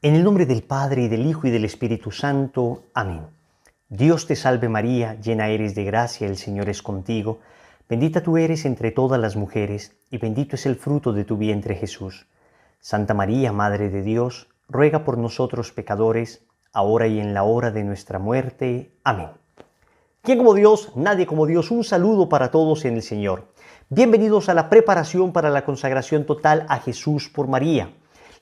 En el nombre del Padre, y del Hijo, y del Espíritu Santo. Amén. Dios te salve María, llena eres de gracia, el Señor es contigo. Bendita tú eres entre todas las mujeres, y bendito es el fruto de tu vientre Jesús. Santa María, Madre de Dios, ruega por nosotros pecadores, ahora y en la hora de nuestra muerte. Amén. ¿Quién como Dios? Nadie como Dios. Un saludo para todos en el Señor. Bienvenidos a la preparación para la consagración total a Jesús por María.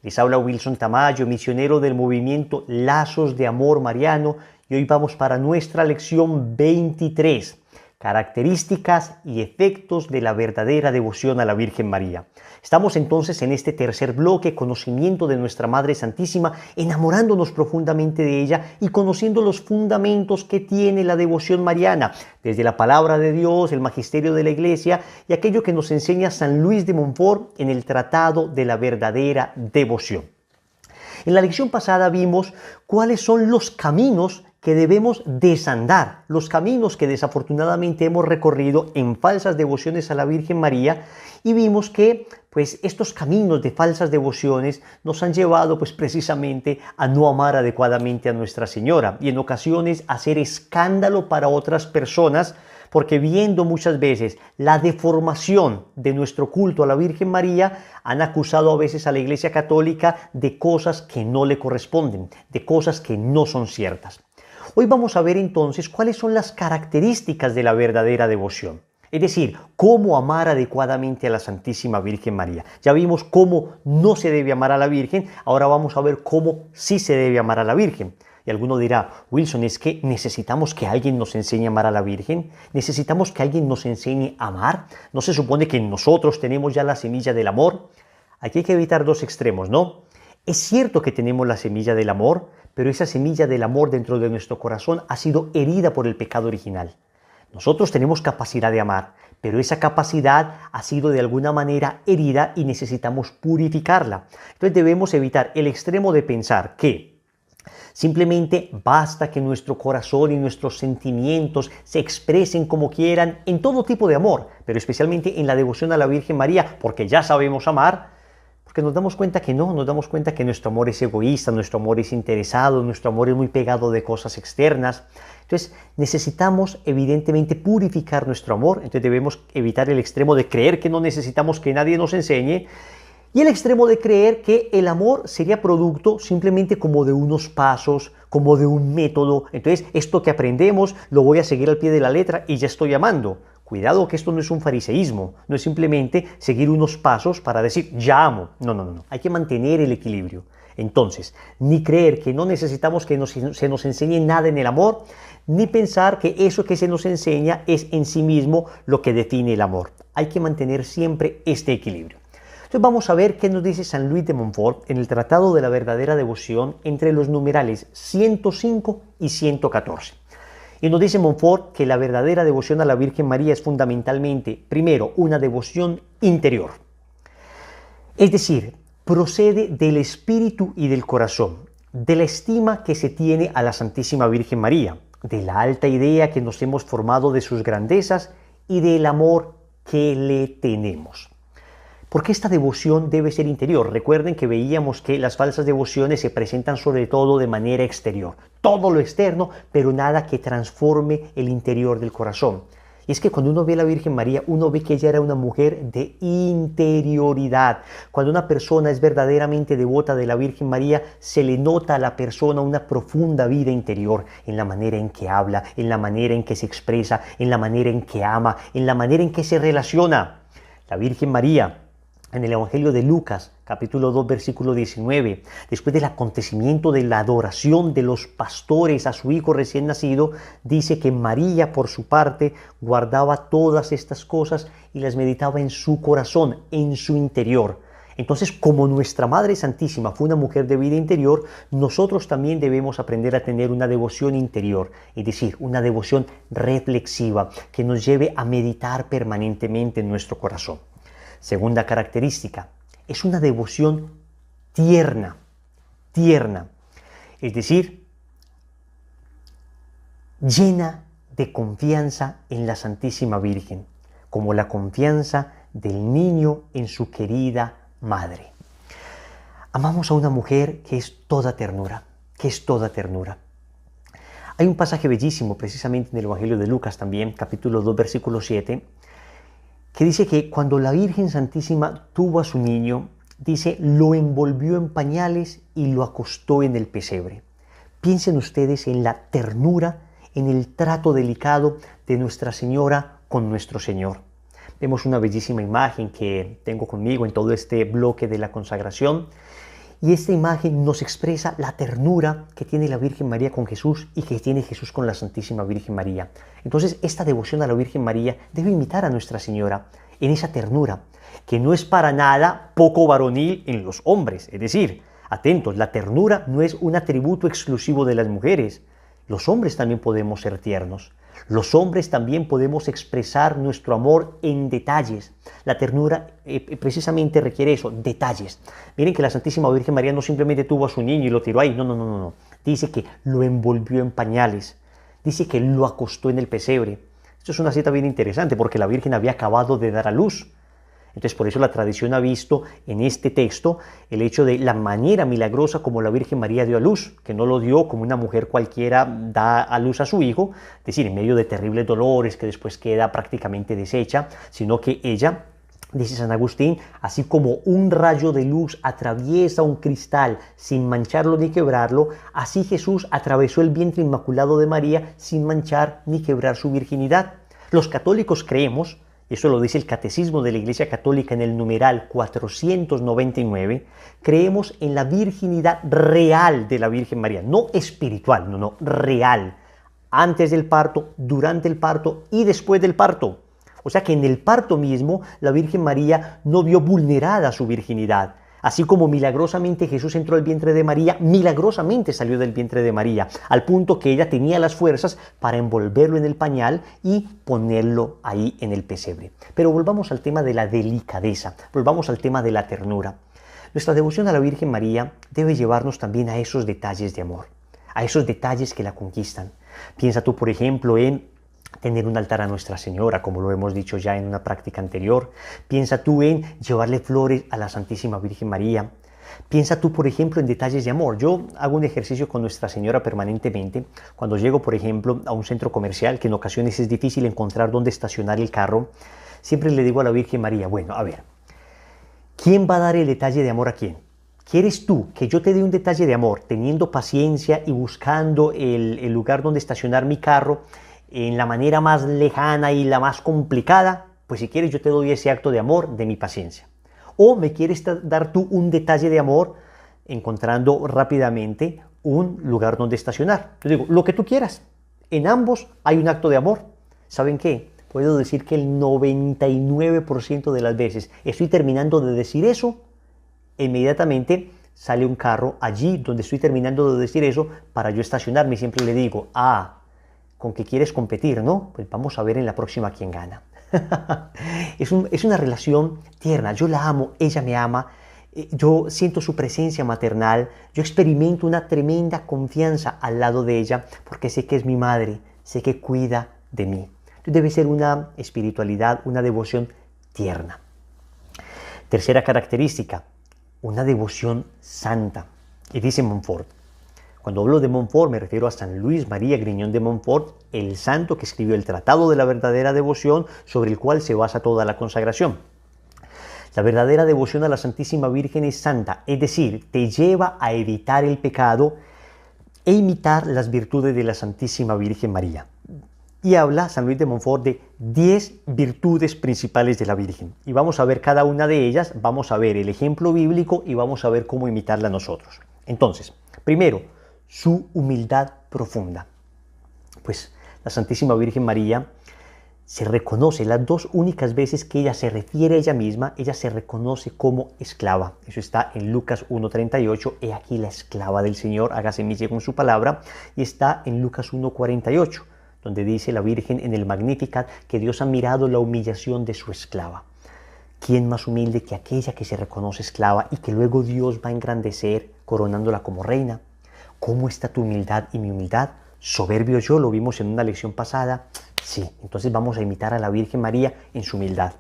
Les habla Wilson Tamayo, misionero del movimiento Lazos de Amor Mariano, y hoy vamos para nuestra lección 23, características y efectos de la verdadera devoción a la Virgen María. Estamos entonces en este tercer bloque, conocimiento de nuestra Madre Santísima, enamorándonos profundamente de ella y conociendo los fundamentos que tiene la devoción mariana, desde la palabra de Dios, el magisterio de la Iglesia y aquello que nos enseña San Luis de Montfort en el Tratado de la Verdadera Devoción. En la lección pasada vimos cuáles son los caminos que debemos desandar, los caminos que desafortunadamente hemos recorrido en falsas devociones a la Virgen María, y vimos que estos caminos de falsas devociones nos han llevado precisamente a no amar adecuadamente a Nuestra Señora y en ocasiones a hacer escándalo para otras personas, porque viendo muchas veces la deformación de nuestro culto a la Virgen María, han acusado a veces a la Iglesia Católica de cosas que no le corresponden, de cosas que no son ciertas. Hoy vamos a ver entonces cuáles son las características de la verdadera devoción. Es decir, cómo amar adecuadamente a la Santísima Virgen María. Ya vimos cómo no se debe amar a la Virgen, ahora vamos a ver cómo sí se debe amar a la Virgen. Y alguno dirá, Wilson, ¿es que necesitamos que alguien nos enseñe a amar a la Virgen? ¿Necesitamos que alguien nos enseñe a amar? ¿No se supone que nosotros tenemos ya la semilla del amor? Aquí hay que evitar dos extremos, ¿no? Es cierto que tenemos la semilla del amor, pero esa semilla del amor dentro de nuestro corazón ha sido herida por el pecado original. Nosotros tenemos capacidad de amar, pero esa capacidad ha sido de alguna manera herida y necesitamos purificarla. Entonces debemos evitar el extremo de pensar que simplemente basta que nuestro corazón y nuestros sentimientos se expresen como quieran en todo tipo de amor, pero especialmente en la devoción a la Virgen María, porque ya sabemos amar, porque nos damos cuenta que no, nos damos cuenta que nuestro amor es egoísta, nuestro amor es interesado, nuestro amor es muy pegado de cosas externas. Entonces necesitamos evidentemente purificar nuestro amor, entonces debemos evitar el extremo de creer que no necesitamos que nadie nos enseñe, y el extremo de creer que el amor sería producto simplemente como de unos pasos, como de un método. Entonces, esto que aprendemos lo voy a seguir al pie de la letra y ya estoy amando. Cuidado que esto no es un fariseísmo, no es simplemente seguir unos pasos para decir, ya amo. No. Hay que mantener el equilibrio. Entonces, ni creer que no necesitamos que se nos enseñe nada en el amor, ni pensar que eso que se nos enseña es en sí mismo lo que define el amor. Hay que mantener siempre este equilibrio. Entonces vamos a ver qué nos dice San Luis de Montfort en el Tratado de la Verdadera Devoción entre los numerales 105 y 114. Y nos dice Montfort que la verdadera devoción a la Virgen María es fundamentalmente, primero, una devoción interior. Es decir, procede del espíritu y del corazón, de la estima que se tiene a la Santísima Virgen María, de la alta idea que nos hemos formado de sus grandezas y del amor que le tenemos. Porque esta devoción debe ser interior. Recuerden que veíamos que las falsas devociones se presentan sobre todo de manera exterior. Todo lo externo, pero nada que transforme el interior del corazón. Y es que cuando uno ve a la Virgen María, uno ve que ella era una mujer de interioridad. Cuando una persona es verdaderamente devota de la Virgen María, se le nota a la persona una profunda vida interior en la manera en que habla, en la manera en que se expresa, en la manera en que ama, en la manera en que se relaciona. La Virgen María, en el Evangelio de Lucas, capítulo 2, versículo 19, después del acontecimiento de la adoración de los pastores a su hijo recién nacido, dice que María, por su parte, guardaba todas estas cosas y las meditaba en su corazón, en su interior. Entonces, como nuestra Madre Santísima fue una mujer de vida interior, nosotros también debemos aprender a tener una devoción interior, es decir, una devoción reflexiva que nos lleve a meditar permanentemente en nuestro corazón. Segunda característica, es una devoción tierna, es decir, llena de confianza en la Santísima Virgen, como la confianza del niño en su querida madre. Amamos a una mujer que es toda ternura, que es toda ternura. Hay un pasaje bellísimo, precisamente en el Evangelio de Lucas también, capítulo 2, versículo 7, que dice que cuando la Virgen Santísima tuvo a su niño, dice, lo envolvió en pañales y lo acostó en el pesebre. Piensen ustedes en la ternura, en el trato delicado de Nuestra Señora con nuestro Señor. Vemos una bellísima imagen que tengo conmigo en todo este bloque de la consagración. Y esta imagen nos expresa la ternura que tiene la Virgen María con Jesús y que tiene Jesús con la Santísima Virgen María. Entonces, esta devoción a la Virgen María debe imitar a Nuestra Señora en esa ternura, que no es para nada poco varonil en los hombres. Es decir, atentos, la ternura no es un atributo exclusivo de las mujeres. Los hombres también podemos ser tiernos. Los hombres también podemos expresar nuestro amor en detalles. La ternura precisamente requiere eso, detalles. Miren que la Santísima Virgen María no simplemente tuvo a su niño y lo tiró ahí, no. Dice que lo envolvió en pañales, dice que lo acostó en el pesebre. Esto es una cita bien interesante porque la Virgen había acabado de dar a luz. Entonces, por eso la tradición ha visto en este texto el hecho de la manera milagrosa como la Virgen María dio a luz, que no lo dio como una mujer cualquiera da a luz a su hijo, es decir, en medio de terribles dolores que después queda prácticamente deshecha, sino que ella, dice San Agustín, así como un rayo de luz atraviesa un cristal sin mancharlo ni quebrarlo, así Jesús atravesó el vientre inmaculado de María sin manchar ni quebrar su virginidad. Los católicos creemos, eso lo dice el Catecismo de la Iglesia Católica en el numeral 499, creemos en la virginidad real de la Virgen María, no espiritual, no, real, antes del parto, durante el parto y después del parto. O sea que en el parto mismo la Virgen María no vio vulnerada su virginidad. Así como milagrosamente Jesús entró al vientre de María, milagrosamente salió del vientre de María, al punto que ella tenía las fuerzas para envolverlo en el pañal y ponerlo ahí en el pesebre. Pero volvamos al tema de la delicadeza, volvamos al tema de la ternura. Nuestra devoción a la Virgen María debe llevarnos también a esos detalles de amor, a esos detalles que la conquistan. Piensa tú, por ejemplo, en tener un altar a Nuestra Señora, como lo hemos dicho ya en una práctica anterior. Piensa tú en llevarle flores a la Santísima Virgen María. Piensa tú, por ejemplo, en detalles de amor. Yo hago un ejercicio con Nuestra Señora permanentemente. Cuando llego, por ejemplo, a un centro comercial, que en ocasiones es difícil encontrar dónde estacionar el carro, siempre le digo a la Virgen María, bueno, a ver, ¿quién va a dar el detalle de amor a quién? ¿Quieres tú que yo te dé un detalle de amor teniendo paciencia y buscando el lugar donde estacionar mi carro en la manera más lejana y la más complicada? Pues si quieres yo te doy ese acto de amor de mi paciencia. O me quieres dar tú un detalle de amor encontrando rápidamente un lugar donde estacionar. Yo digo, lo que tú quieras. En ambos hay un acto de amor. ¿Saben qué? Puedo decir que el 99% de las veces estoy terminando de decir eso, inmediatamente sale un carro allí donde estoy terminando de decir eso para yo estacionarme y siempre le digo, con que quieres competir, ¿no? Pues vamos a ver en la próxima quién gana. Es una relación tierna, yo la amo, ella me ama, yo siento su presencia maternal, yo experimento una tremenda confianza al lado de ella porque sé que es mi madre, sé que cuida de mí. Debe ser una espiritualidad, una devoción tierna. Tercera característica, una devoción santa. Y dice Montfort, cuando hablo de Montfort me refiero a San Luis María Griñón de Montfort, el santo que escribió el Tratado de la Verdadera Devoción, sobre el cual se basa toda la consagración. La verdadera devoción a la Santísima Virgen es santa, es decir, te lleva a evitar el pecado e imitar las virtudes de la Santísima Virgen María. Y habla San Luis de Montfort de 10 virtudes principales de la Virgen. Y vamos a ver cada una de ellas, vamos a ver el ejemplo bíblico y vamos a ver cómo imitarla nosotros. Entonces, primero, su humildad profunda. Pues la Santísima Virgen María se reconoce, las dos únicas veces que ella se refiere a ella misma, ella se reconoce como esclava. Eso está en Lucas 1:38, he aquí la esclava del Señor, hágase en mí según su palabra, y está en Lucas 1:48, donde dice la Virgen en el Magnificat que Dios ha mirado la humillación de su esclava. ¿Quién más humilde que aquella que se reconoce esclava y que luego Dios va a engrandecer coronándola como reina? ¿Cómo está tu humildad y mi humildad? Soberbio yo, lo vimos en una lección pasada. Sí, entonces vamos a imitar a la Virgen María en su humildad.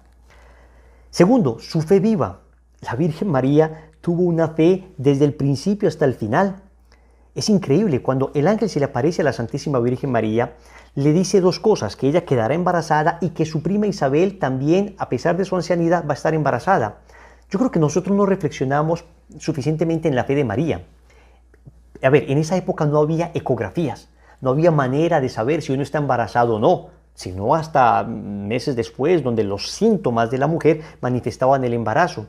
Segundo, su fe viva. La Virgen María tuvo una fe desde el principio hasta el final. Es increíble, cuando el ángel se le aparece a la Santísima Virgen María, le dice dos cosas: que ella quedará embarazada y que su prima Isabel también, a pesar de su ancianidad, va a estar embarazada. Yo creo que nosotros no reflexionamos suficientemente en la fe de María. A ver, en esa época no había ecografías, no había manera de saber si uno está embarazado o no, sino hasta meses después, donde los síntomas de la mujer manifestaban el embarazo.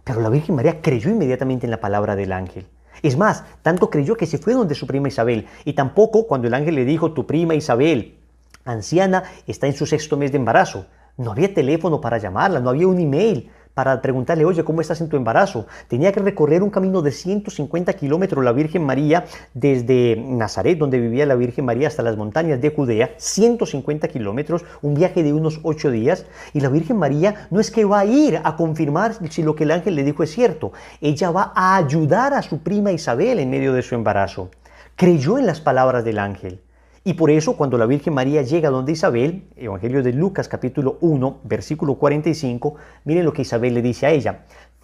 Pero la Virgen María creyó inmediatamente en la palabra del ángel. Es más, tanto creyó que se fue donde su prima Isabel. Y tampoco cuando el ángel le dijo: tu prima Isabel, anciana, está en su 6º mes de embarazo. No había teléfono para llamarla, no había un email para preguntarle: oye, ¿cómo estás en tu embarazo? Tenía que recorrer un camino de 150 kilómetros la Virgen María desde Nazaret, donde vivía la Virgen María, hasta las montañas de Judea. 150 kilómetros, un viaje de unos 8 días. Y la Virgen María no es que va a ir a confirmar si lo que el ángel le dijo es cierto. Ella va a ayudar a su prima Isabel en medio de su embarazo. Creyó en las palabras del ángel. Y por eso, cuando la Virgen María llega donde Isabel, Evangelio de Lucas capítulo 1, versículo 45, miren lo que Isabel le dice a ella: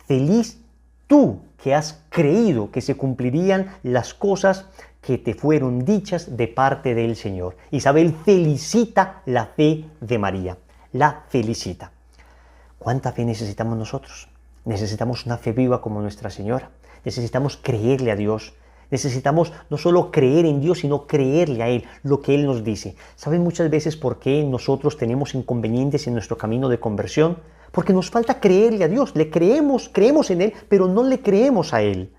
feliz tú que has creído que se cumplirían las cosas que te fueron dichas de parte del Señor. Isabel felicita la fe de María, la felicita. ¿Cuánta fe necesitamos nosotros? Necesitamos una fe viva como Nuestra Señora. Necesitamos creerle a Dios. Necesitamos no solo creer en Dios, sino creerle a Él, lo que Él nos dice. ¿Saben muchas veces por qué nosotros tenemos inconvenientes en nuestro camino de conversión? Porque nos falta creerle a Dios. Le creemos en Él, pero no le creemos a Él.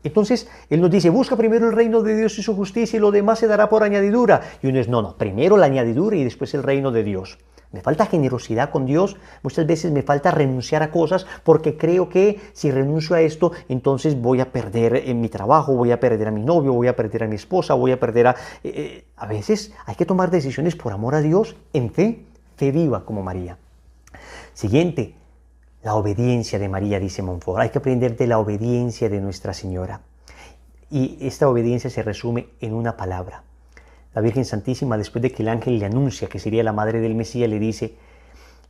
Entonces, Él nos dice: busca primero el reino de Dios y su justicia, y lo demás se dará por añadidura. Y uno es: no, primero la añadidura y después el reino de Dios. Me falta generosidad con Dios, muchas veces me falta renunciar a cosas porque creo que si renuncio a esto, entonces voy a perder mi trabajo, voy a perder a mi novio, voy a perder a mi esposa, voy a perder a... A veces hay que tomar decisiones por amor a Dios, en fe, fe viva como María. Siguiente, la obediencia de María, dice Montfort. Hay que aprender de la obediencia de Nuestra Señora. Y esta obediencia se resume en una palabra. La Virgen Santísima, después de que el ángel le anuncia que sería la madre del Mesías, le dice: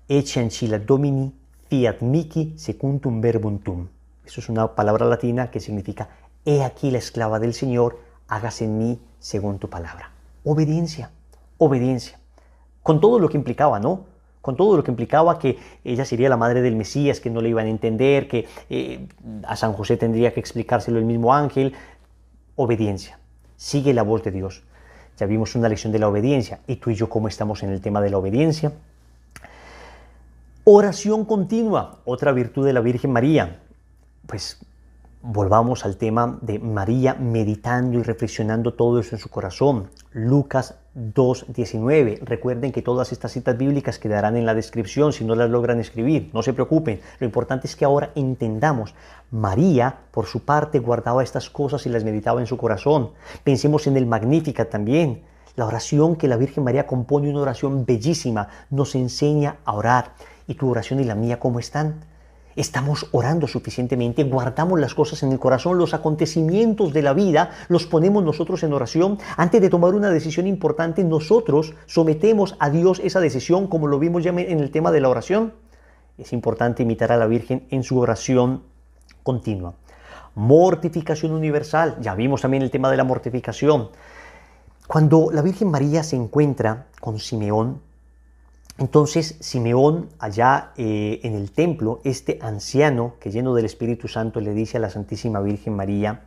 Ecce ancilla Domini, fiat mihi secundum verbum tuum. Eso es una palabra latina que significa: he aquí la esclava del Señor, hágase en mí según tu palabra. Obediencia, obediencia. Con todo lo que implicaba, ¿no? Con todo lo que implicaba que ella sería la madre del Mesías, que no le iban a entender, que a San José tendría que explicárselo el mismo ángel. Obediencia. Sigue la voz de Dios. Ya vimos una lección de la obediencia. ¿Y tú y yo cómo estamos en el tema de la obediencia? Oración continua, otra virtud de la Virgen María. Pues volvamos al tema de María meditando y reflexionando todo eso en su corazón. Lucas 2:19. Recuerden que todas estas citas bíblicas quedarán en la descripción si no las logran escribir. No se preocupen. Lo importante es que ahora entendamos. María, por su parte, guardaba estas cosas y las meditaba en su corazón. Pensemos en el Magnificat también. La oración que la Virgen María compone, una oración bellísima, nos enseña a orar. ¿Y tu oración y la mía cómo están? ¿Estamos orando suficientemente? ¿Guardamos las cosas en el corazón? ¿Los acontecimientos de la vida los ponemos nosotros en oración? Antes de tomar una decisión importante, nosotros sometemos a Dios esa decisión, como lo vimos ya en el tema de la oración. Es importante imitar a la Virgen en su oración continua. Mortificación universal. Ya vimos también el tema de la mortificación. Cuando la Virgen María se encuentra con Simeón, entonces Simeón allá en el templo, este anciano que lleno del Espíritu Santo le dice a la Santísima Virgen María: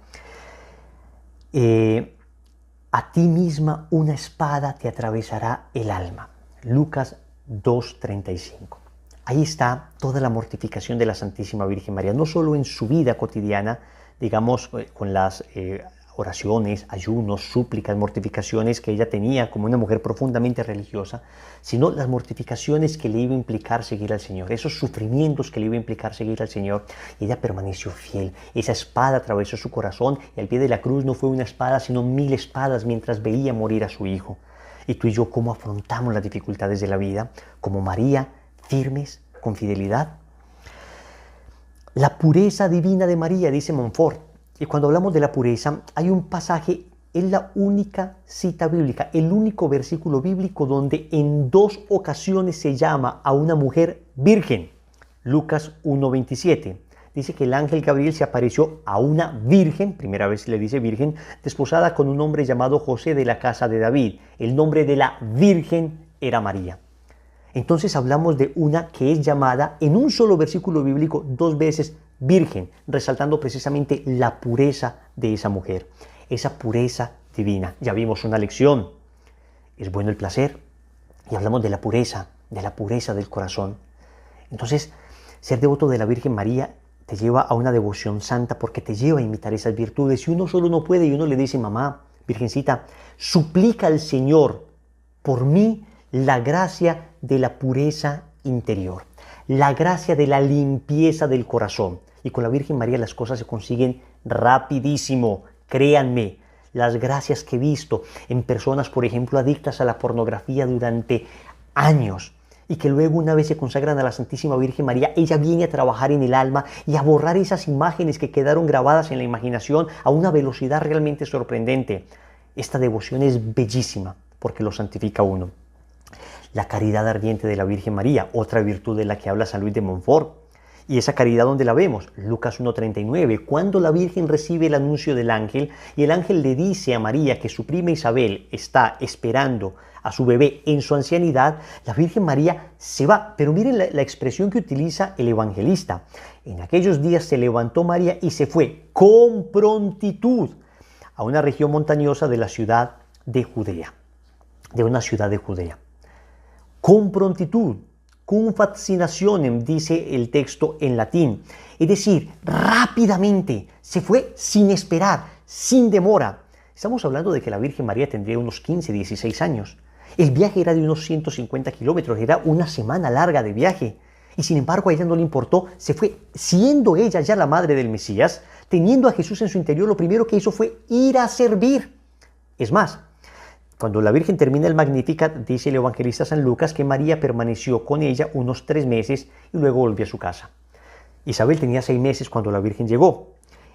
a ti misma una espada te atravesará el alma. Lucas 2:35. Ahí está toda la mortificación de la Santísima Virgen María, no solo en su vida cotidiana, digamos, con las oraciones, ayunos, súplicas, mortificaciones que ella tenía como una mujer profundamente religiosa, sino las mortificaciones que le iba a implicar seguir al Señor, esos sufrimientos que le iba a implicar seguir al Señor. Y ella permaneció fiel. Esa espada atravesó su corazón y al pie de la cruz no fue una espada, sino 1000 espadas mientras veía morir a su hijo. Y tú y yo, ¿cómo afrontamos las dificultades de la vida? Como María, firmes, con fidelidad. La pureza divina de María, dice Montfort. Y cuando hablamos de la pureza, hay un pasaje, es la única cita bíblica, el único versículo bíblico donde en 2 ocasiones se llama a una mujer virgen. Lucas 1:27. dice que el ángel Gabriel se apareció a una virgen, primera vez le dice virgen, desposada con un hombre llamado José de la casa de David. El nombre de la virgen era María. Entonces hablamos de una que es llamada en un solo versículo bíblico 2 veces virgen, resaltando precisamente la pureza de esa mujer, esa pureza divina. Ya vimos una lección, es bueno el placer, y hablamos de la pureza del corazón. Entonces, ser devoto de la Virgen María te lleva a una devoción santa porque te lleva a imitar esas virtudes. Y uno solo no puede, y uno le dice, mamá, Virgencita, suplica al Señor por mí la gracia de la pureza interior, la gracia de la limpieza del corazón. Y con la Virgen María las cosas se consiguen rapidísimo, créanme. Las gracias que he visto en personas, por ejemplo, adictas a la pornografía durante años y que luego una vez se consagran a la Santísima Virgen María, ella viene a trabajar en el alma y a borrar esas imágenes que quedaron grabadas en la imaginación a una velocidad realmente sorprendente. Esta devoción es bellísima porque lo santifica a uno. La caridad ardiente de la Virgen María, otra virtud de la que habla San Luis de Montfort. Y esa caridad, ¿dónde la vemos? Lucas 1:39, cuando la Virgen recibe el anuncio del ángel y el ángel le dice a María que su prima Isabel está esperando a su bebé en su ancianidad, la Virgen María se va. Pero miren la expresión que utiliza el evangelista. En aquellos días se levantó María y se fue con prontitud a una región montañosa de la ciudad de Judea, de una ciudad de Judea. Con prontitud. Cum fascinationem, dice el texto en latín. Es decir, rápidamente, se fue sin esperar, sin demora. Estamos hablando de que la Virgen María tendría unos 15, 16 años. El viaje era de unos 150 kilómetros, era una semana larga de viaje. Y sin embargo a ella no le importó, se fue, siendo ella ya la madre del Mesías, teniendo a Jesús en su interior, lo primero que hizo fue ir a servir. Es más, cuando la Virgen termina el Magnificat, dice el evangelista San Lucas que María permaneció con ella unos 3 meses y luego volvió a su casa. Isabel tenía 6 meses cuando la Virgen llegó.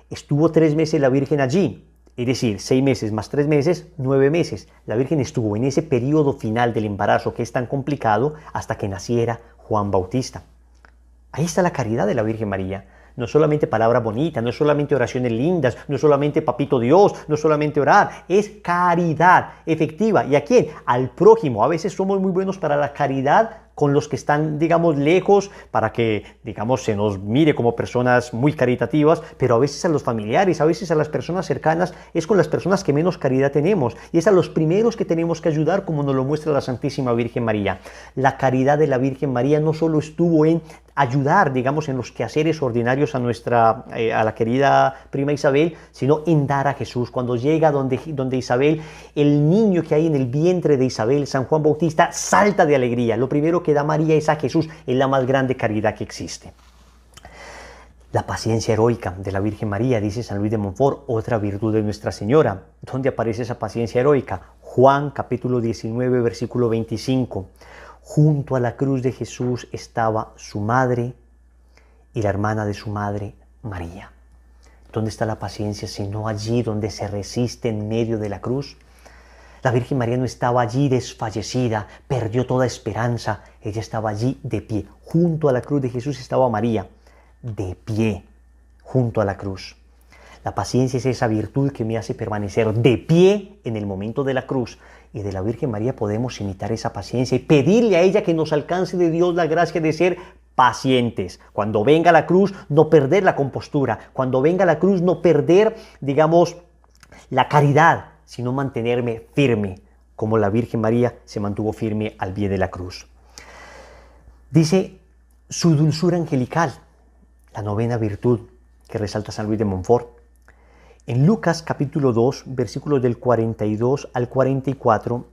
Estuvo 3 meses la Virgen allí, es decir, 6 meses más 3 meses, 9 meses. La Virgen estuvo en ese periodo final del embarazo que es tan complicado hasta que naciera Juan Bautista. Ahí está la caridad de la Virgen María. No solamente palabras bonitas, no es solamente oraciones lindas, no es solamente papito Dios, no es solamente orar, es caridad efectiva. ¿Y a quién? Al prójimo. A veces somos muy buenos para la caridad con los que están, digamos, lejos, para que, digamos, se nos mire como personas muy caritativas, pero a veces a los familiares, a veces a las personas cercanas, es con las personas que menos caridad tenemos, y es a los primeros que tenemos que ayudar, como nos lo muestra la Santísima Virgen María. La caridad de la Virgen María no solo estuvo en ayudar, digamos, en los quehaceres ordinarios a la querida prima Isabel, sino en dar a Jesús. Cuando llega donde Isabel, el niño que hay en el vientre de Isabel, San Juan Bautista, salta de alegría. Lo primero que da María es a Jesús, es la más grande caridad que existe. La paciencia heroica de la Virgen María, dice San Luis de Montfort, otra virtud de Nuestra Señora. ¿Dónde aparece esa paciencia heroica? Juan capítulo 19, versículo 25. Junto a la cruz de Jesús estaba su madre y la hermana de su madre, María. ¿Dónde está la paciencia sino allí donde se resiste en medio de la cruz? La Virgen María no estaba allí desfallecida, perdió toda esperanza. Ella estaba allí de pie. Junto a la cruz de Jesús estaba María, de pie, junto a la cruz. La paciencia es esa virtud que me hace permanecer de pie en el momento de la cruz. Y de la Virgen María podemos imitar esa paciencia y pedirle a ella que nos alcance de Dios la gracia de ser pacientes. Cuando venga la cruz, no perder la compostura. Cuando venga la cruz, no perder, digamos, la caridad, sino mantenerme firme, como la Virgen María se mantuvo firme al pie de la cruz. Dice su dulzura angelical, la novena virtud que resalta San Luis de Montfort. En Lucas capítulo 2, versículos del 42 al 44,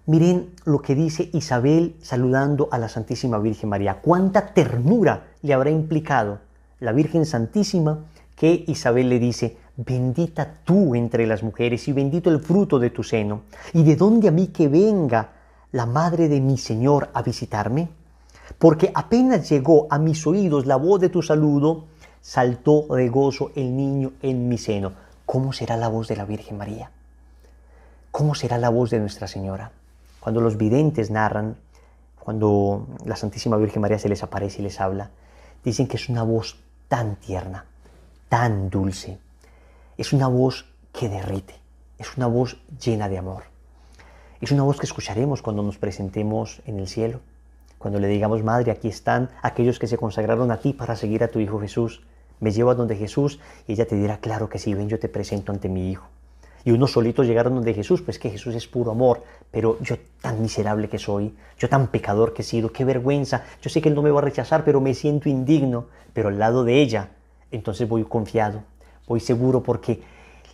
miren lo que dice Isabel saludando a la Santísima Virgen María. Cuánta ternura le habrá implicado la Virgen Santísima que Isabel le dice: bendita tú entre las mujeres y bendito el fruto de tu seno. ¿Y de dónde a mí que venga la madre de mi Señor a visitarme? Porque apenas llegó a mis oídos la voz de tu saludo, saltó de gozo el niño en mi seno. ¿Cómo será la voz de la Virgen María? ¿Cómo será la voz de Nuestra Señora? Cuando los videntes narran, cuando la Santísima Virgen María se les aparece y les habla, dicen que es una voz tan tierna, tan dulce. Es una voz que derrite, es una voz llena de amor. Es una voz que escucharemos cuando nos presentemos en el cielo, cuando le digamos, Madre, aquí están aquellos que se consagraron a ti para seguir a tu Hijo Jesús. Me llevo a donde Jesús y ella te dirá, claro que sí, ven, yo te presento ante mi Hijo. Y unos solitos llegaron donde Jesús, pues que Jesús es puro amor, pero yo tan miserable que soy, yo tan pecador que he sido, qué vergüenza, yo sé que Él no me va a rechazar, pero me siento indigno, pero al lado de ella, entonces voy confiado, voy seguro porque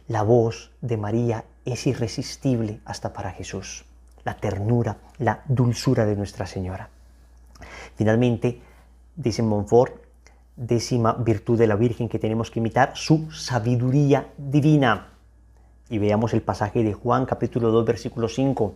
la voz de María es irresistible hasta para Jesús, la ternura, la dulzura de Nuestra Señora. Finalmente, dice Montfort, 10ª virtud de la Virgen que tenemos que imitar, su sabiduría divina. Y veamos el pasaje de Juan, capítulo 2, versículo 5.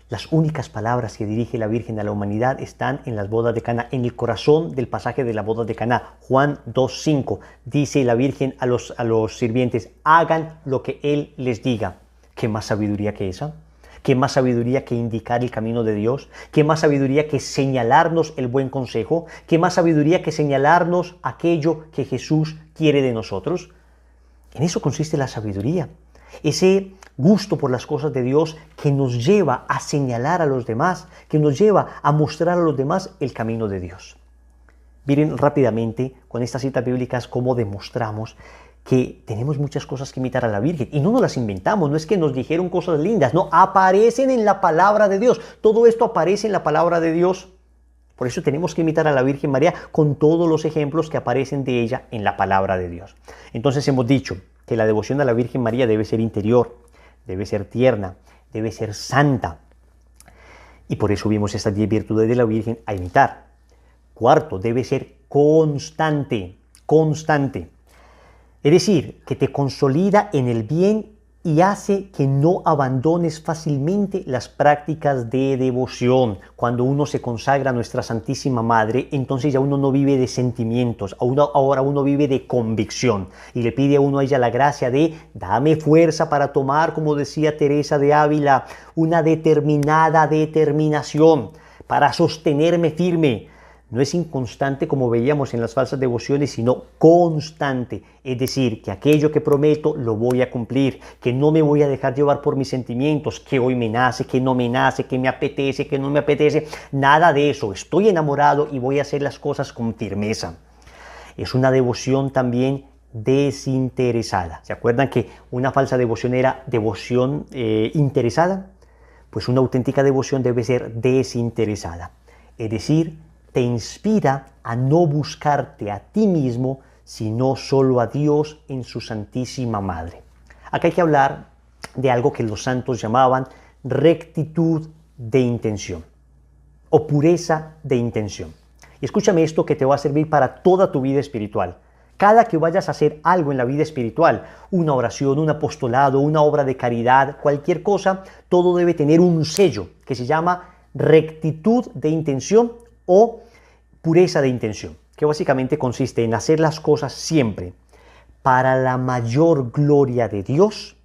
Las únicas palabras que dirige la Virgen a la humanidad están en las bodas de Caná, en el corazón del pasaje de la boda de Caná. Juan 2, 5. Dice la Virgen a los sirvientes, hagan lo que Él les diga. ¿Qué más sabiduría que esa? ¿Qué más sabiduría que indicar el camino de Dios? ¿Qué más sabiduría que señalarnos el buen consejo? ¿Qué más sabiduría que señalarnos aquello que Jesús quiere de nosotros? En eso consiste la sabiduría. Ese gusto por las cosas de Dios que nos lleva a señalar a los demás, que nos lleva a mostrar a los demás el camino de Dios. Miren rápidamente con estas citas bíblicas cómo demostramos que tenemos muchas cosas que imitar a la Virgen y no nos las inventamos, no es que nos dijeron cosas lindas, no, aparecen en la palabra de Dios, todo esto aparece en la palabra de Dios. Por eso tenemos que imitar a la Virgen María con todos los ejemplos que aparecen de ella en la palabra de Dios. Entonces hemos dicho que la devoción a la Virgen María debe ser interior, debe ser tierna, debe ser santa. Y por eso vimos estas 10 virtudes de la Virgen a imitar. Cuarto, debe ser constante, constante. Es decir, que te consolida en el bien y hace que no abandones fácilmente las prácticas de devoción. Cuando uno se consagra a nuestra Santísima Madre, entonces ya uno no vive de sentimientos, ahora uno vive de convicción y le pide a uno a ella la gracia de dame fuerza para tomar, como decía Teresa de Ávila, una determinada determinación para sostenerme firme. No es inconstante como veíamos en las falsas devociones, sino constante. Es decir, que aquello que prometo lo voy a cumplir, que no me voy a dejar llevar por mis sentimientos, que hoy me nace, que no me nace, que me apetece, que no me apetece. Nada de eso. Estoy enamorado y voy a hacer las cosas con firmeza. Es una devoción también desinteresada. ¿Se acuerdan que una falsa devoción era devoción interesada? Pues una auténtica devoción debe ser desinteresada. Es decir, te inspira a no buscarte a ti mismo, sino solo a Dios en su Santísima Madre. Acá hay que hablar de algo que los santos llamaban rectitud de intención o pureza de intención. Y escúchame esto que te va a servir para toda tu vida espiritual. Cada que vayas a hacer algo en la vida espiritual, una oración, un apostolado, una obra de caridad, cualquier cosa, todo debe tener un sello que se llama rectitud de intención o pureza de intención, que básicamente consiste en hacer las cosas siempre para la mayor gloria de Dios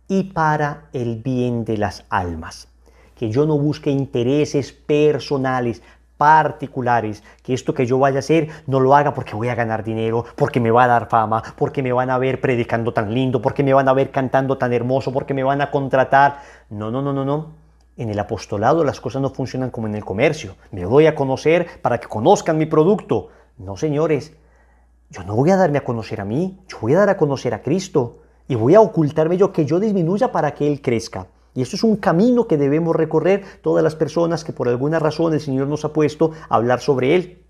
y para el bien de las almas. Que yo no busque intereses personales, particulares, que esto que yo vaya a hacer no lo haga porque voy a ganar dinero, porque me va a dar fama, porque me van a ver predicando tan lindo, porque me van a ver cantando tan hermoso, porque me van a contratar. No, no, no, no, no. En el apostolado las cosas no funcionan como en el comercio. Me doy a conocer para que conozcan mi producto. No, señores, yo no voy a darme a conocer a mí, yo voy a dar a conocer a Cristo y voy a ocultarme yo, que yo disminuya para que Él crezca. Y esto es un camino que debemos recorrer todas las personas que por alguna razón el Señor nos ha puesto a hablar sobre Él.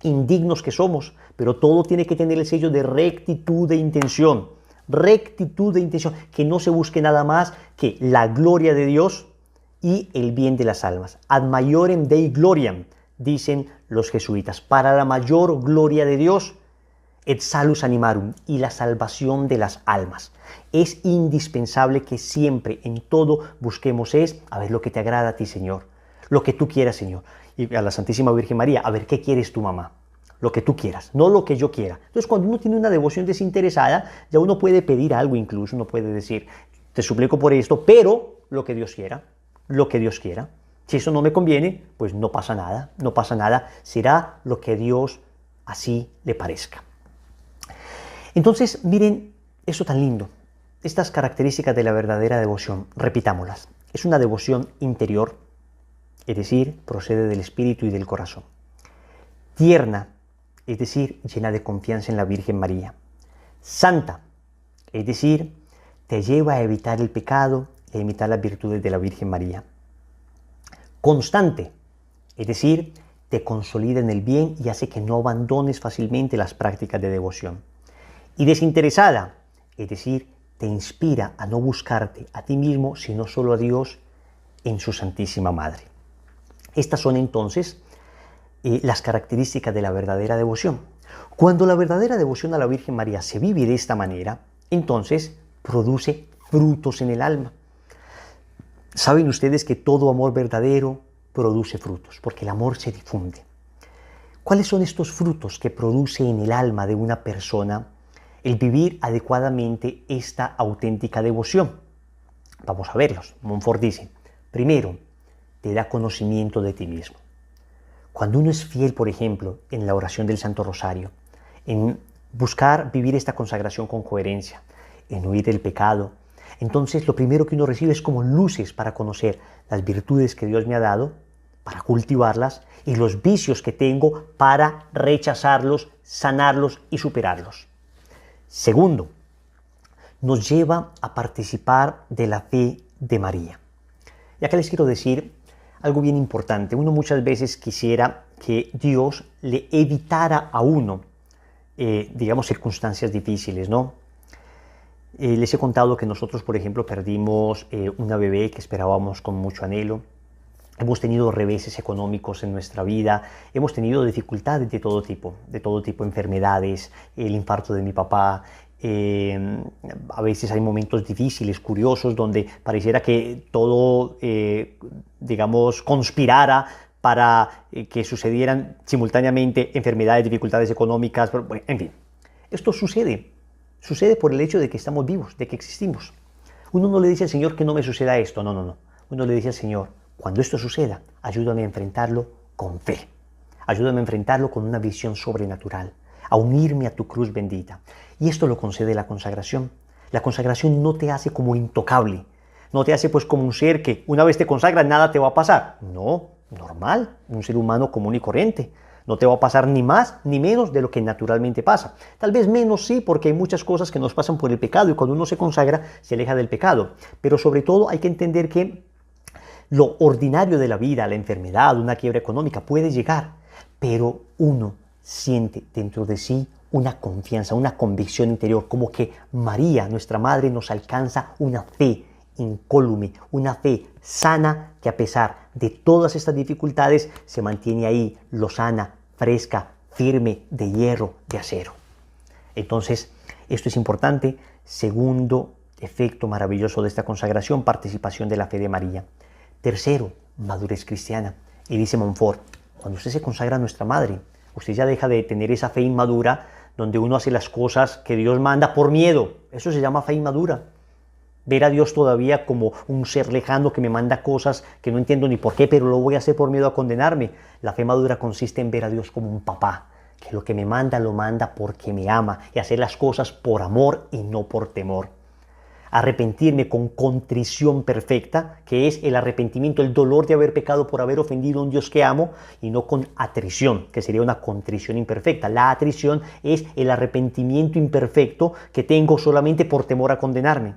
Indignos que somos, pero todo tiene que tener el sello de rectitud de intención. Rectitud de intención, que no se busque nada más que la gloria de Dios y el bien de las almas. Ad maiorem Dei gloriam, dicen los jesuitas, para la mayor gloria de Dios, et salus animarum, y la salvación de las almas. Es indispensable que siempre, en todo, busquemos a ver lo que te agrada a ti, Señor, lo que tú quieras, Señor. Y a la Santísima Virgen María, a ver qué quieres tu mamá, lo que tú quieras, no lo que yo quiera. Entonces, cuando uno tiene una devoción desinteresada, ya uno puede pedir algo incluso, uno puede decir, te suplico por esto, pero lo que Dios quiera. Lo que Dios quiera. Si eso no me conviene, pues no pasa nada, no pasa nada. Será lo que Dios así le parezca. Entonces, miren eso tan lindo. Estas características de la verdadera devoción, repitámoslas. Es una devoción interior, es decir, procede del espíritu y del corazón. Tierna, es decir, llena de confianza en la Virgen María. Santa, es decir, te lleva a evitar el pecado y a imitar las virtudes de la Virgen María. Constante, es decir, te consolida en el bien y hace que no abandones fácilmente las prácticas de devoción. Y desinteresada, es decir, te inspira a no buscarte a ti mismo, sino solo a Dios en su Santísima Madre. Estas son entonces las características de la verdadera devoción. Cuando la verdadera devoción a la Virgen María se vive de esta manera, entonces produce frutos en el alma. Saben ustedes que todo amor verdadero produce frutos, porque el amor se difunde. ¿Cuáles son estos frutos que produce en el alma de una persona el vivir adecuadamente esta auténtica devoción? Vamos a verlos. Montfort dice, primero, te da conocimiento de ti mismo. Cuando uno es fiel, por ejemplo, en la oración del Santo Rosario, en buscar vivir esta consagración con coherencia, en huir del pecado, entonces lo primero que uno recibe es como luces para conocer las virtudes que Dios me ha dado, para cultivarlas, y los vicios que tengo para rechazarlos, sanarlos y superarlos. Segundo, nos lleva a participar de la fe de María. Y acá les quiero decir algo bien importante. Uno muchas veces quisiera que Dios le evitara a uno, digamos, circunstancias difíciles, ¿no? Les he contado que nosotros, por ejemplo, perdimos una bebé que esperábamos con mucho anhelo. Hemos tenido reveses económicos en nuestra vida, hemos tenido dificultades de todo tipo, enfermedades, el infarto de mi papá. A veces hay momentos difíciles, curiosos, donde pareciera que todo, digamos, conspirara para que sucedieran simultáneamente enfermedades, dificultades económicas, bueno, en fin. Esto sucede por el hecho de que estamos vivos, de que existimos. Uno no le dice al Señor que no me suceda esto, no. Uno le dice al Señor, cuando esto suceda, ayúdame a enfrentarlo con fe. Ayúdame a enfrentarlo con una visión sobrenatural, a unirme a tu cruz bendita. Y esto lo concede la consagración. La consagración no te hace como intocable, no te hace pues como un ser que una vez te consagras nada te va a pasar. No, normal, un ser humano común y corriente. No te va a pasar ni más ni menos de lo que naturalmente pasa. Tal vez menos sí, porque hay muchas cosas que nos pasan por el pecado y cuando uno se consagra se aleja del pecado. Pero sobre todo hay que entender que lo ordinario de la vida, la enfermedad, una quiebra económica puede llegar, pero uno siente dentro de sí una confianza, una convicción interior, como que María, nuestra Madre, nos alcanza una fe incólume, una fe sana que a pesar de todas estas dificultades se mantiene ahí, lozana, fresca, firme, de hierro, de acero. Entonces, esto es importante. Segundo efecto maravilloso de esta consagración, participación de la fe de María. Tercero, madurez cristiana. Y dice Montfort, cuando usted se consagra a nuestra Madre, usted ya deja de tener esa fe inmadura donde uno hace las cosas que Dios manda por miedo. Eso se llama fe inmadura. Ver a Dios todavía como un ser lejano que me manda cosas que no entiendo ni por qué, pero lo voy a hacer por miedo a condenarme. La fe madura consiste en ver a Dios como un papá, que lo que me manda lo manda porque me ama y hacer las cosas por amor y no por temor. Arrepentirme con contrición perfecta, que es el arrepentimiento, el dolor de haber pecado por haber ofendido a un Dios que amo, y no con atrición, que sería una contrición imperfecta. La atrición es el arrepentimiento imperfecto que tengo solamente por temor a condenarme.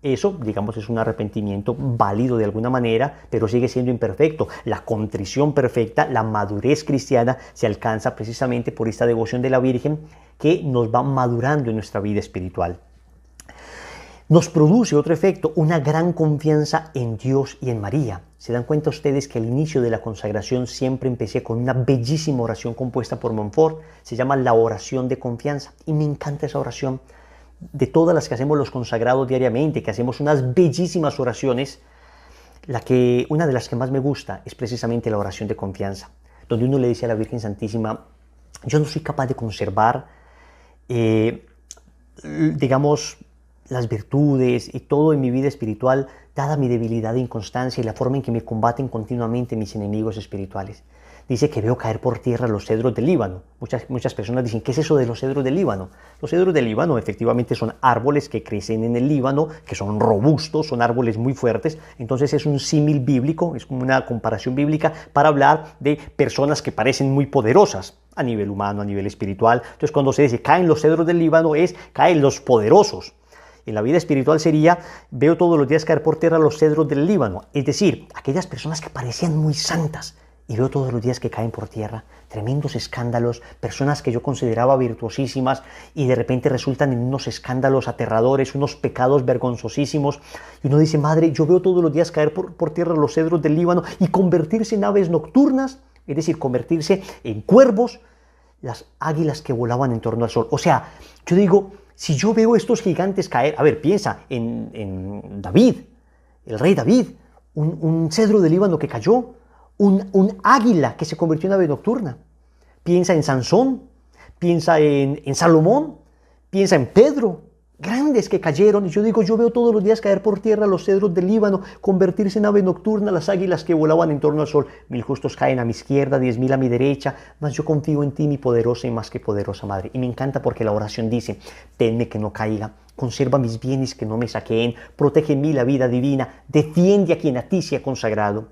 Eso, digamos, es un arrepentimiento válido de alguna manera, pero sigue siendo imperfecto. La contrición perfecta, la madurez cristiana, se alcanza precisamente por esta devoción de la Virgen que nos va madurando en nuestra vida espiritual. Nos produce otro efecto, una gran confianza en Dios y en María. ¿Se dan cuenta ustedes que al inicio de la consagración siempre empecé con una bellísima oración compuesta por Montfort? Se llama la oración de confianza y me encanta esa oración. De todas las que hacemos los consagrados diariamente, que hacemos unas bellísimas oraciones, una de las que más me gusta es precisamente la oración de confianza, donde uno le dice a la Virgen Santísima, yo no soy capaz de conservar, digamos, las virtudes y todo en mi vida espiritual, dada mi debilidad e inconstancia y la forma en que me combaten continuamente mis enemigos espirituales. dice que veo caer por tierra los cedros del Líbano. Muchas personas dicen, ¿qué es eso de los cedros del Líbano? Los cedros del Líbano efectivamente son árboles que crecen en el Líbano, que son robustos, son árboles muy fuertes. Entonces es un símil bíblico, es como una comparación bíblica para hablar de personas que parecen muy poderosas a nivel humano, a nivel espiritual. Entonces cuando se dice caen los cedros del Líbano, caen los poderosos. En la vida espiritual sería, veo todos los días caer por tierra los cedros del Líbano, es decir, aquellas personas que parecían muy santas, y veo todos los días que caen por tierra, tremendos escándalos, personas que yo consideraba virtuosísimas y de repente resultan en unos escándalos aterradores, unos pecados vergonzosísimos, y uno dice, madre, yo veo todos los días caer por tierra los cedros del Líbano y convertirse en aves nocturnas, es decir, convertirse en cuervos, las águilas que volaban en torno al sol. O sea, yo digo, si yo veo estos gigantes caer, a ver, piensa en David, el rey David, un cedro del Líbano que cayó, un águila que se convirtió en ave nocturna. Piensa en Sansón, piensa en Salomón, piensa en Pedro, grandes que cayeron. Y yo digo, yo veo todos los días caer por tierra los cedros del Líbano, convertirse en ave nocturna, las águilas que volaban en torno al sol. 1000 justos caen a mi izquierda, 10.000 a mi derecha, mas yo confío en ti, mi poderosa y más que poderosa madre. Y me encanta porque la oración dice, tenme que no caiga, conserva mis bienes que no me saqueen, protege en mí la vida divina, defiende a quien a ti se ha consagrado.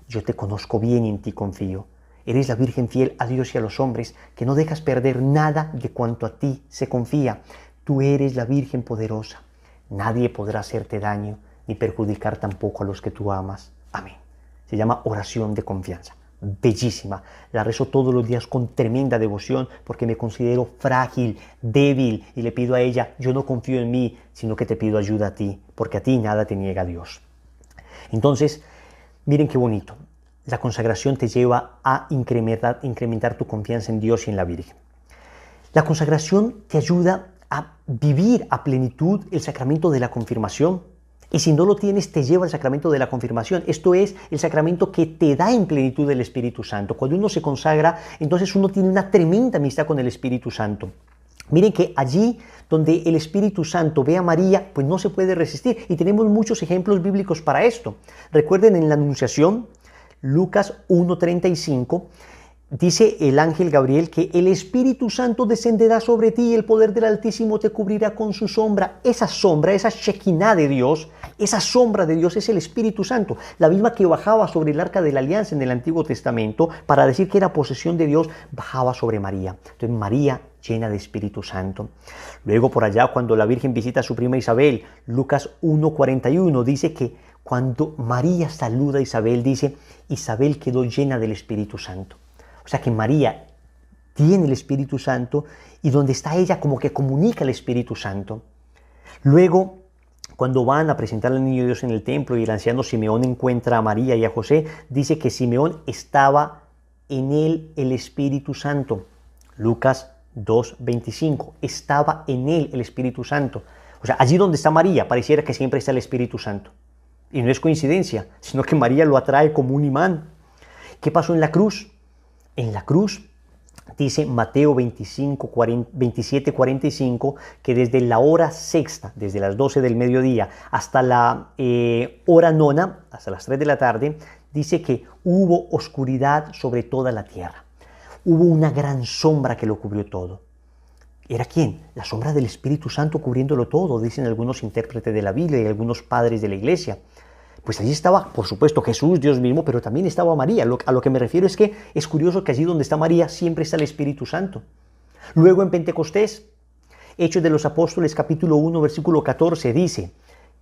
Yo te conozco bien y en ti confío. Eres la Virgen fiel a Dios y a los hombres, que no dejas perder nada de cuanto a ti se confía. Tú eres la Virgen poderosa. Nadie podrá hacerte daño, ni perjudicar tampoco a los que tú amas. Amén. Se llama oración de confianza. Bellísima. La rezo todos los días con tremenda devoción porque me considero frágil, débil y le pido a ella, yo no confío en mí, sino que te pido ayuda a ti, porque a ti nada te niega Dios. Entonces, miren qué bonito. La consagración te lleva a incrementar tu confianza en Dios y en la Virgen. La consagración te ayuda a vivir a plenitud el sacramento de la confirmación. Y si no lo tienes, te lleva al sacramento de la confirmación. Esto es el sacramento que te da en plenitud el Espíritu Santo. Cuando uno se consagra, entonces uno tiene una tremenda amistad con el Espíritu Santo. Miren que allí donde el Espíritu Santo ve a María, pues no se puede resistir. Y tenemos muchos ejemplos bíblicos para esto. Recuerden en la Anunciación, Lucas 1:35, dice el ángel Gabriel que el Espíritu Santo descenderá sobre ti y el poder del Altísimo te cubrirá con su sombra. Esa sombra, esa Shekinah de Dios, esa sombra de Dios es el Espíritu Santo, la misma que bajaba sobre el Arca de la Alianza en el Antiguo Testamento para decir que era posesión de Dios, bajaba sobre María. Entonces María llena de Espíritu Santo. Luego por allá cuando la Virgen visita a su prima Isabel, Lucas 1:41 dice que cuando María saluda a Isabel, dice, Isabel quedó llena del Espíritu Santo. O sea que María tiene el Espíritu Santo y donde está ella como que comunica el Espíritu Santo. Luego, cuando van a presentar al niño Dios en el templo y el anciano Simeón encuentra a María y a José, dice que Simeón estaba en él el Espíritu Santo. Lucas 2:25, estaba en él el Espíritu Santo. O sea, allí donde está María, pareciera que siempre está el Espíritu Santo. Y no es coincidencia, sino que María lo atrae como un imán. ¿Qué pasó en la cruz? En la cruz, dice Mateo 27:45, que desde la hora sexta, desde las 12 del mediodía hasta la hora nona, hasta las 3 de la tarde, dice que hubo oscuridad sobre toda la tierra. Hubo una gran sombra que lo cubrió todo. ¿Era quién? La sombra del Espíritu Santo cubriéndolo todo, dicen algunos intérpretes de la Biblia y algunos padres de la iglesia. Pues allí estaba, por supuesto, Jesús, Dios mismo, pero también estaba María. A lo que me refiero es que es curioso que allí donde está María siempre está el Espíritu Santo. Luego en Pentecostés, Hechos de los Apóstoles, capítulo 1, versículo 14, dice,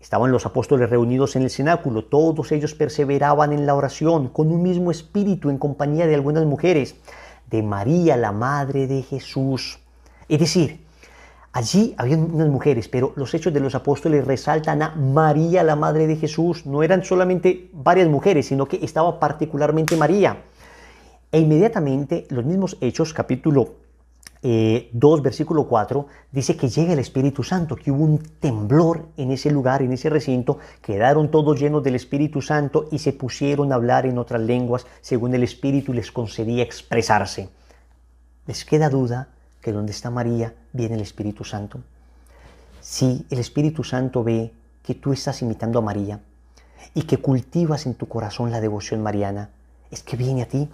estaban los apóstoles reunidos en el cenáculo, todos ellos perseveraban en la oración, con un mismo espíritu, en compañía de algunas mujeres, de María, la madre de Jesús. Es decir, allí había unas mujeres, pero los Hechos de los Apóstoles resaltan a María, la madre de Jesús. No eran solamente varias mujeres, sino que estaba particularmente María. E inmediatamente los mismos Hechos, capítulo 2, versículo 4, dice que llega el Espíritu Santo, que hubo un temblor en ese lugar, en ese recinto, quedaron todos llenos del Espíritu Santo y se pusieron a hablar en otras lenguas, según el Espíritu les concedía expresarse. ¿Les queda duda que donde está María viene el Espíritu Santo? Si el Espíritu Santo ve que tú estás imitando a María y que cultivas en tu corazón la devoción mariana, es que viene a ti.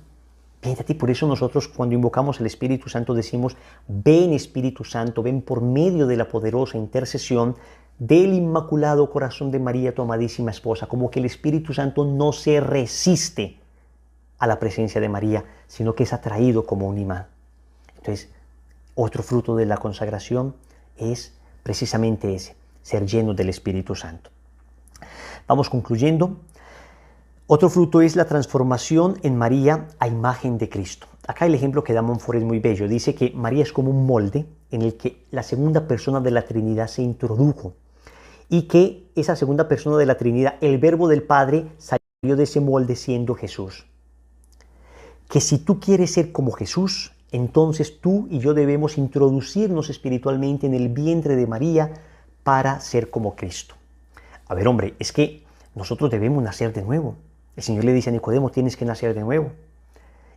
viene a ti. Por eso nosotros cuando invocamos al Espíritu Santo decimos, ven Espíritu Santo, ven por medio de la poderosa intercesión del Inmaculado Corazón de María, tu amadísima esposa, como que el Espíritu Santo no se resiste a la presencia de María, sino que es atraído como un imán. Entonces, otro fruto de la consagración es precisamente ese, ser lleno del Espíritu Santo. Vamos concluyendo. Otro fruto es la transformación en María a imagen de Cristo. Acá el ejemplo que da Montfort es muy bello. Dice que María es como un molde en el que la segunda persona de la Trinidad se introdujo y que esa segunda persona de la Trinidad, el Verbo del Padre, salió de ese molde siendo Jesús. Que si tú quieres ser como Jesús, entonces tú y yo debemos introducirnos espiritualmente en el vientre de María para ser como Cristo. A ver, hombre, es que nosotros debemos nacer de nuevo. El Señor le dice a Nicodemo, tienes que nacer de nuevo.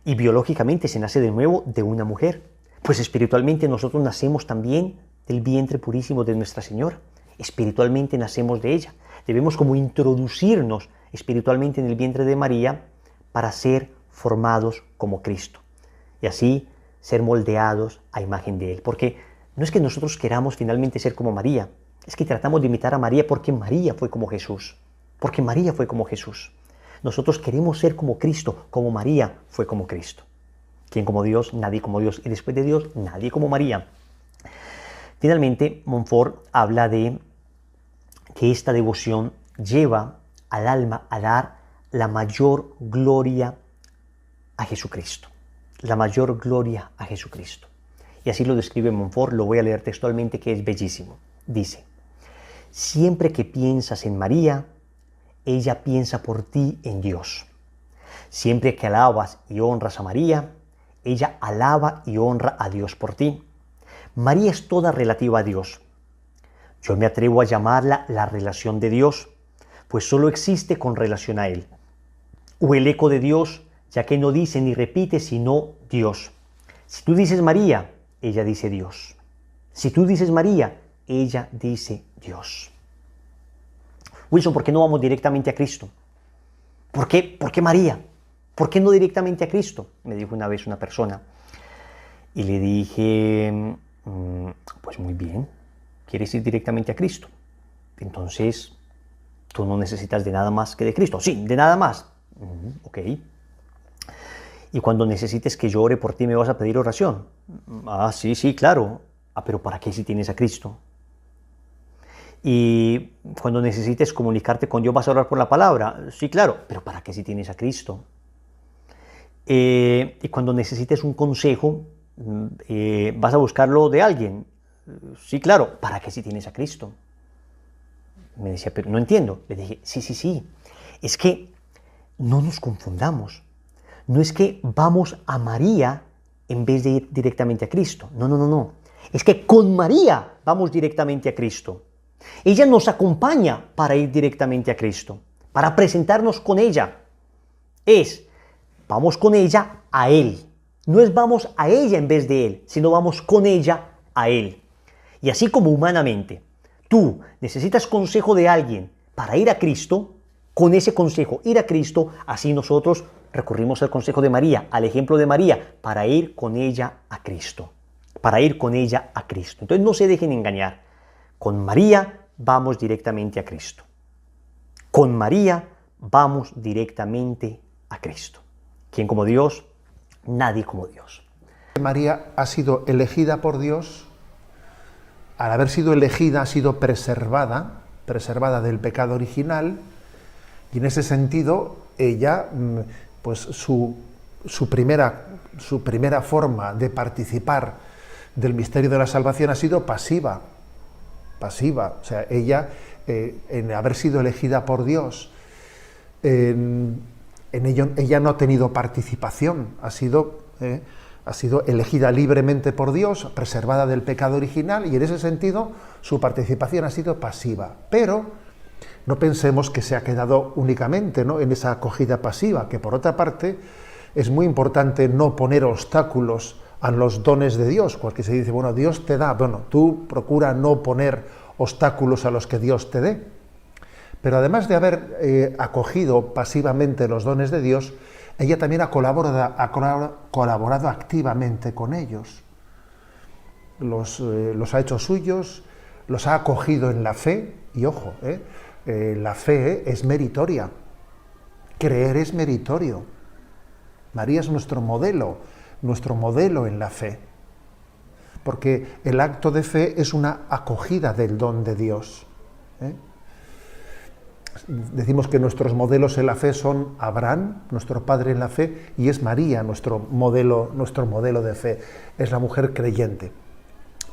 Y biológicamente se nace de nuevo de una mujer. Pues espiritualmente nosotros nacemos también del vientre purísimo de Nuestra Señora. Espiritualmente nacemos de ella. Debemos como introducirnos espiritualmente en el vientre de María para ser formados como Cristo. Y así ser moldeados a imagen de Él. Porque no es que nosotros queramos finalmente ser como María. Es que tratamos de imitar a María porque María fue como Jesús. Porque María fue como Jesús. Nosotros queremos ser como Cristo, como María fue como Cristo. ¿Quién como Dios? Nadie como Dios. Y después de Dios, nadie como María. Finalmente, Montfort habla de que esta devoción lleva al alma a dar la mayor gloria a Jesucristo. La mayor gloria a Jesucristo. Y así lo describe Montfort, lo voy a leer textualmente, que es bellísimo. Dice, siempre que piensas en María, ella piensa por ti en Dios. Siempre que alabas y honras a María, ella alaba y honra a Dios por ti. María es toda relativa a Dios. Yo me atrevo a llamarla la relación de Dios, pues solo existe con relación a Él. O el eco de Dios, ya que no dice ni repite sino Dios. Si tú dices María, ella dice Dios. Si tú dices María, ella dice Dios. Wilson, ¿por qué no vamos directamente a Cristo? ¿Por qué María? ¿Por qué no directamente a Cristo? Me dijo una vez una persona. Y le dije, pues muy bien, ¿quieres ir directamente a Cristo? Entonces, tú no necesitas de nada más que de Cristo. Sí, de nada más. Ok. Y cuando necesites que yo ore por ti, ¿me vas a pedir oración? Sí, claro. Pero ¿para qué si tienes a Cristo? Y cuando necesites comunicarte con Dios, ¿vas a orar por la palabra? Sí, claro. ¿Pero para qué si tienes a Cristo? Y cuando necesites un consejo, ¿vas a buscarlo de alguien? Sí, claro. ¿Para qué si tienes a Cristo? Me decía, pero no entiendo. Le dije, sí. Es que no nos confundamos. No es que vamos a María en vez de ir directamente a Cristo. No. Es que con María vamos directamente a Cristo. Ella nos acompaña para ir directamente a Cristo, para presentarnos con ella. Vamos con ella a Él. No es vamos a ella en vez de Él, sino vamos con ella a Él. Y así como humanamente, tú necesitas consejo de alguien para ir a Cristo, con ese consejo ir a Cristo, así nosotros recurrimos al consejo de María, al ejemplo de María, para ir con ella a Cristo. Para ir con ella a Cristo. Entonces no se dejen engañar. Con María vamos directamente a Cristo. Con María vamos directamente a Cristo. ¿Quién como Dios? Nadie como Dios. María ha sido elegida por Dios. Al haber sido elegida, ha sido preservada del pecado original, y en ese sentido ella, pues su primera forma de participar del misterio de la salvación ha sido pasiva. O sea, ella, en haber sido elegida por Dios, en ello ella no ha tenido participación, ha sido elegida libremente por Dios, preservada del pecado original, y en ese sentido su participación ha sido pasiva. Pero no pensemos que se ha quedado únicamente, ¿no?, en esa acogida pasiva, que por otra parte es muy importante no poner obstáculos a los dones de Dios, porque se dice, bueno, Dios te da, bueno, tú procura no poner obstáculos a los que Dios te dé. Pero además de haber acogido pasivamente los dones de Dios, ella también ha colaborado activamente con ellos. Los ha hecho suyos, los ha acogido en la fe, y ojo, la fe es meritoria, creer es meritorio. María es nuestro modelo en la fe, porque el acto de fe es una acogida del don de Dios. Decimos que nuestros modelos en la fe son Abraham, nuestro padre en la fe, y es María, nuestro modelo de fe, es la mujer creyente.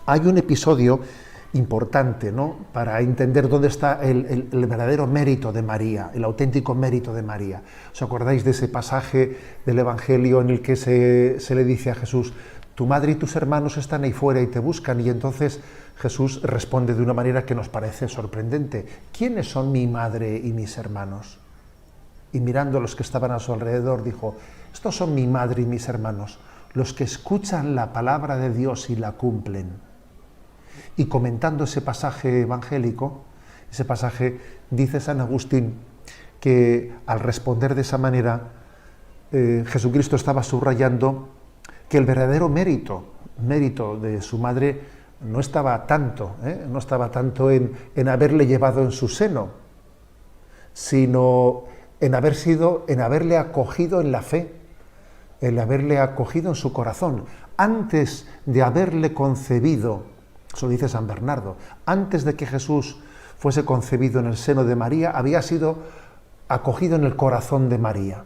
Hay un episodio importante, ¿no?, para entender dónde está el verdadero mérito de María, el auténtico mérito de María. ¿Os acordáis de ese pasaje del Evangelio en el que se le dice a Jesús: tu madre y tus hermanos están ahí fuera y te buscan? Y entonces Jesús responde de una manera que nos parece sorprendente: ¿quiénes son mi madre y mis hermanos? Y mirando a los que estaban a su alrededor dijo: estos son mi madre y mis hermanos, los que escuchan la palabra de Dios y la cumplen. Y comentando ese pasaje evangélico, ese pasaje, dice San Agustín que al responder de esa manera, Jesucristo estaba subrayando que el verdadero mérito de su madre no estaba tanto en haberle llevado en su seno, sino en haberle acogido en la fe, en haberle acogido en su corazón, antes de haberle concebido. Eso dice San Bernardo: antes de que Jesús fuese concebido en el seno de María, había sido acogido en el corazón de María.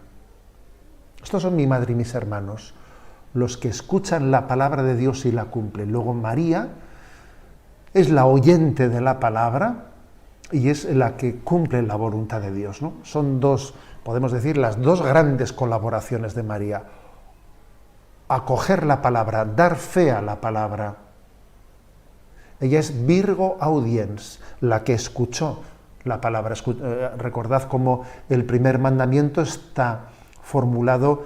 Estos son mi madre y mis hermanos, los que escuchan la palabra de Dios y la cumplen. Luego María es la oyente de la palabra y es la que cumple la voluntad de Dios, ¿no? Son podemos decir, las dos grandes colaboraciones de María: acoger la palabra, dar fe a la palabra. Ella es Virgo Audiens, la que escuchó la palabra. Recordad cómo el primer mandamiento está formulado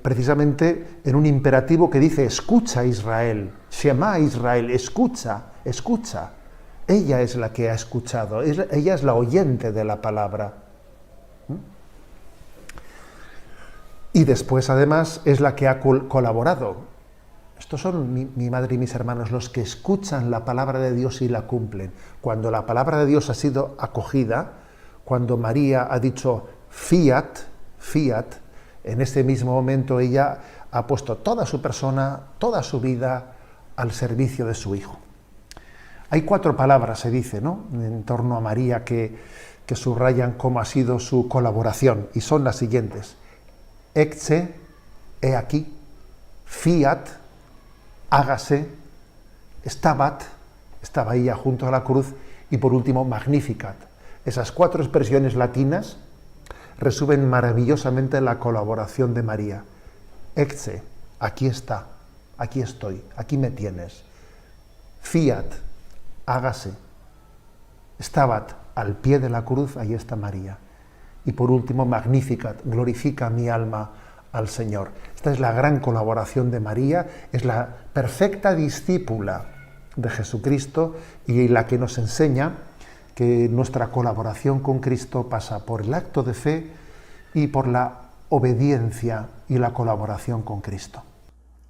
precisamente en un imperativo que dice: escucha, Israel, Shema, Israel, escucha, escucha. Ella es la que ha escuchado, ella es la oyente de la palabra. Y después, además, es la que ha colaborado. Estos son mi madre y mis hermanos, los que escuchan la palabra de Dios y la cumplen. Cuando la palabra de Dios ha sido acogida, cuando María ha dicho fiat, fiat, en este mismo momento ella ha puesto toda su persona, toda su vida al servicio de su Hijo. Hay 4 palabras, se dice, ¿no?, en torno a María que subrayan cómo ha sido su colaboración, y son las siguientes: ecce, he aquí; fiat, hágase; stabat, estaba ella junto a la cruz; y por último, magnificat. Esas 4 expresiones latinas resumen maravillosamente la colaboración de María. Ecce, aquí está, aquí estoy, aquí me tienes. Fiat, hágase. Stabat, al pie de la cruz, ahí está María. Y por último, magnificat, glorifica mi alma al Señor. Esta es la gran colaboración de María, es la perfecta discípula de Jesucristo y la que nos enseña que nuestra colaboración con Cristo pasa por el acto de fe y por la obediencia y la colaboración con Cristo.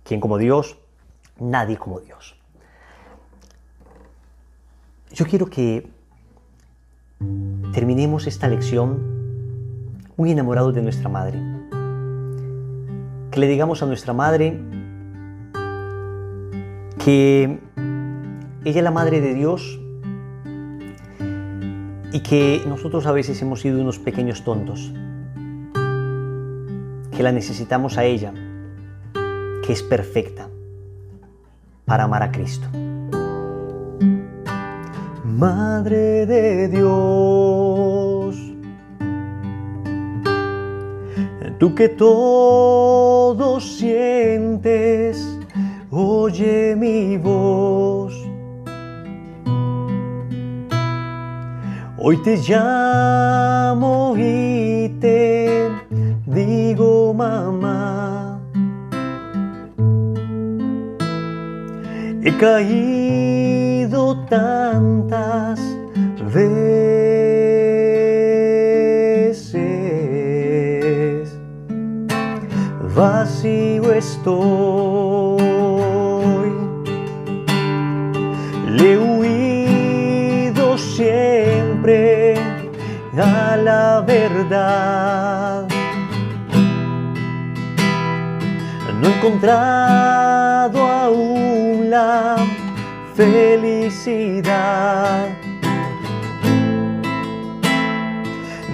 ¿Quién como Dios? Nadie como Dios. Yo quiero que terminemos esta lección muy enamorados de nuestra Madre. Que le digamos a nuestra Madre que ella es la Madre de Dios y que nosotros a veces hemos sido unos pequeños tontos, que la necesitamos a ella, que es perfecta para amar a Cristo. Madre de Dios, tú que todo sientes, oye mi voz. Hoy te llamo y te digo mamá. He caído tantas veces, vacío estoy. Le he huido siempre a la verdad. No he encontrado aún la felicidad.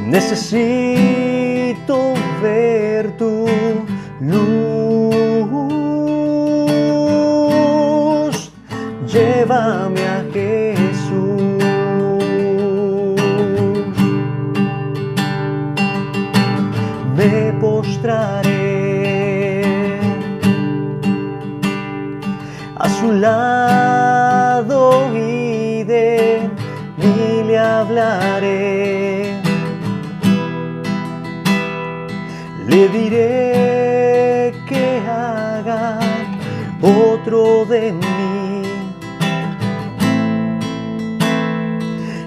Necesito ver tu luz. Llévame a Jesús. Me postraré a su lado y de mí le hablaré. Le diré que haga otro de mí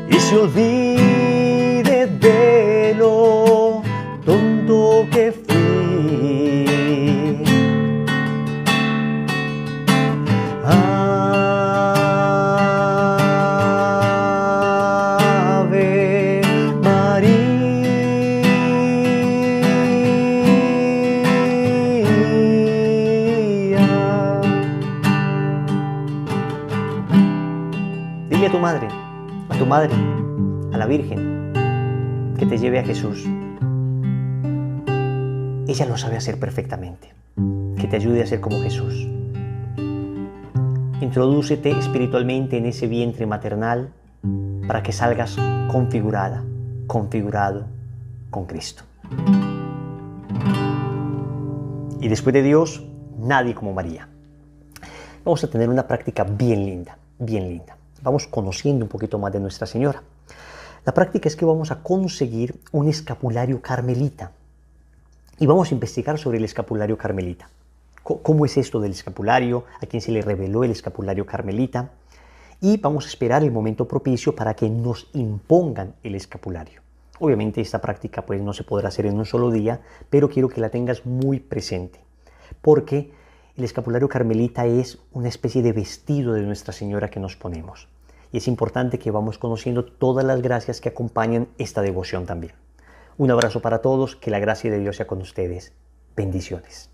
y se olvide de lo tonto que fui. Ave María. Dile a tu madre, a la Virgen, que te lleve a Jesús. Ella lo sabe hacer perfectamente, que te ayude a ser como Jesús. Introdúcete espiritualmente en ese vientre maternal para que salgas configurada, configurado con Cristo. Y después de Dios, nadie como María. Vamos a tener una práctica bien linda, bien linda. Vamos conociendo un poquito más de Nuestra Señora. La práctica es que vamos a conseguir un escapulario carmelita. Y vamos a investigar sobre el escapulario carmelita. ¿Cómo es esto del escapulario? ¿A quién se le reveló el escapulario carmelita? Y vamos a esperar el momento propicio para que nos impongan el escapulario. Obviamente esta práctica pues no se podrá hacer en un solo día, pero quiero que la tengas muy presente. Porque el escapulario carmelita es una especie de vestido de Nuestra Señora que nos ponemos. Y es importante que vamos conociendo todas las gracias que acompañan esta devoción también. Un abrazo para todos, que la gracia de Dios sea con ustedes. Bendiciones.